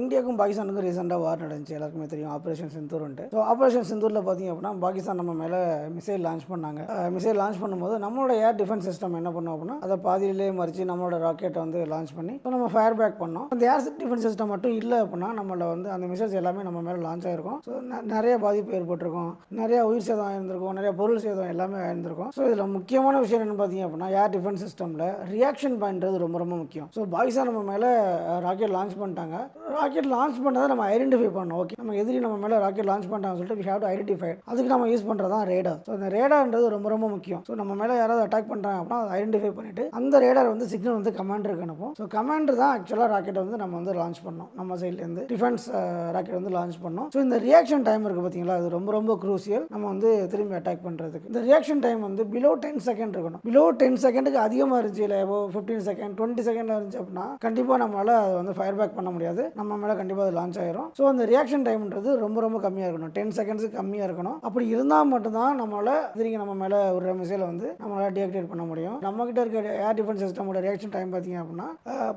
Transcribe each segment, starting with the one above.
இந்தியாவுக்கும் பாகிஸ்தானுக்கும் ரீசெண்டாக வார் நடந்துச்சு, எல்லாருக்குமே தெரியும், ஆப்ரேஷன் சிந்தூர்ன்ட்டு. ஸோ ஆப்ரேஷன் சிந்தூரில் பார்த்தீங்க அப்படின்னா பாகிஸ்தான் நம்ம மேலே மிசைல் லான்ச் பண்ணாங்க. மிசைல் லான்ச் பண்ணும்போது நம்மளோட ஏர் டிஃபென்ஸ் சிஸ்டம் என்ன பண்ணோம் அப்படின்னா அதை பாதியிலே மறித்து நம்மளோட ராக்கெட்டை வந்து லான்ச் பண்ணி ஸோ நம்ம ஃபயர் பேக் பண்ணோம். அந்த ஏர் டிஃபென்ஸ் சிஸ்டம் மட்டும் இல்லை அப்படின்னா நம்மள வந்து அந்த மிசைல்ஸ் எல்லாமே நம்ம மேலே லான்ச் ஆகிருக்கும். ஸோ நிறைய பாதிப்பு ஏற்பட்டிருக்கும், நிறைய உயிர் சேதம் ஆயிருந்திருக்கும், நிறைய பொருள் சேதம் எல்லாமே ஆயிருந்திருக்கும். ஸோ இதில் முக்கியமான விஷயம் என்ன பார்த்தீங்க அப்படின்னா ஏர் டிஃபென்ஸ் சிஸ்டமில் ரியாக்ஷன் பாயின்றது ரொம்ப ரொம்ப முக்கியம். ஸோ பாகிஸ்தான் நம்ம மேலே ராக்கெட் லான்ச் பண்ணிட்டாங்க. ராக்கெட் லான்ச் பண்ணதை நம்ம ஐடென்டிஃபை பண்ணோம். ஓகே, நம்ம எதிரி நம்ம மேலே ராக்கெட் லான்ச் பண்ணிட்டாங்கன்னு சொல்லிட்டு we have to identify. அதுக்கு நம்ம யூஸ் பண்ணுறது தான் ரேடார். ஸோ அந்த ரேடார்ன்றது ரொம்ப ரொம்ப முக்கியம். ஸோ நம்ம மேலே யாராவது அட்டாக் பண்ணுறாங்க அப்படின்னா அதை ஐடென்டிஃபை பண்ணிவிட்டு அந்த ரேடார் வந்து சிக்னல் வந்து கமாண்டருக்கு அனுப்பும். ஸோ கமாண்டர் தான் ஆக்சுவலாக ராக்கெட்டை வந்து நம்ம வந்து லான்ச் பண்ணோம், நம்ம சைட்லேருந்து டிஃபென்ஸ் ராக்கெட் வந்து லான்ச் பண்ணோம். ஸோ இந்த ரியாக்ஷன் டைம் இருக்குது பார்த்தீங்களா, அது ரொம்ப ரொம்ப க்ரூசியல் நம்ம வந்து திரும்பி அட்டாக் பண்ணுறதுக்கு. இந்த ரியாக்ஷன் டைம் வந்து பிலோ 10 செகண்ட் இருக்கணும். பிலோ 10 செகண்டுக்கு அதிகமாக இருந்துச்சு, இல்லை 15 செகண்ட் 20 செகண்ட் இருந்துச்சு அப்படின்னா கண்டிப்பாக நம்மளால் அதை வந்து ஃபயர் பேக் பண்ண முடியாது, நம்ம மேலே கண்டிப்பாக அது லான்ச் ஆயிரும். ஸோ அந்த ரியாக்ஷன் டைம்ன்றது ரொம்ப ரொம்ப கம்மியாக இருக்கணும், 10 செகண்ட்ஸுக்கு கம்மியாக இருக்கணும். அப்படி இருந்தால் மட்டும்தான் நம்மளால் எதிரிங்க நம்ம மேலே ஒரு மிசைலை வந்து நம்மளால் டீஆக்டிவேட் பண்ண முடியும். நம்மகிட்ட இருக்க ஏர் டிஃபென்ஸ் சிஸ்டமோட ரியாக்ஷன் டைம் பார்த்தீங்க அப்படின்னா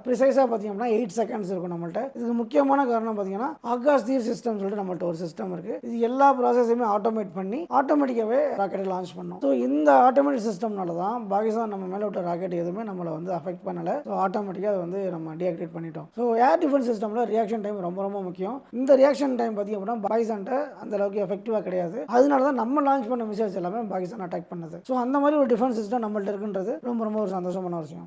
ப்ரிசைஸாக பார்த்தீங்க அப்படின்னா 8 செகண்ட்ஸ் இருக்கும் நம்மள்ட்ட. இதுக்கு முக்கியமான காரணம் பார்த்தீங்கன்னா ஆகாஷ் தீர் சிஸ்டம் சொல்லிட்டு நம்மள்ட்ட ஒரு சிஸ்டம் இருக்குது. இது எல்லா ப்ராசஸையுமே ஆட்டோமேட் பண்ணி ஆட்டோமேட்டிக்காகவே ராக்கெட்டை லான்ச் பண்ணோம். ஸோ இந்த ஆட்டோமேட்டிக் சிஸ்டம்னால தான் பாகிஸ்தான் நம்ம மேலே விட்ட ராக்கெட் எதுவுமே நம்மளை வந்து அஃபெக்ட் பண்ணலை. ஸோ ஆட்டோமேட்டிக்காக அதை வந்து நம்ம டீஆக்டிவேட் பண்ணிட்டோம். ஸோ ஏர் டிஃபென்ஸ் சிஸ்டமில் ரியாக்ஷன் டைம் ரொம்ப ரொம்ப முக்கியம். இந்த ரியாக்ஷன் டைம் பார்த்தீங்க அப்படின்னா பாகிஸ்தான்ட்ட அந்த அளவுக்கு எஃபெக்டிவாக கிடையாது. அதனால தான் நம்ம லான்ச் பண்ண மிசைல்ஸ் எல்லாமே பாகிஸ்தான் அட்டாக் பண்ணது. ஸோ அந்த மாதிரி ஒரு டிஃபென்ஸ் சிஸ்டம் நம்மள்ட்ட இருக்குன்றது ரொம்ப ரொம்ப ஒரு சந்தோஷமான விஷயம்.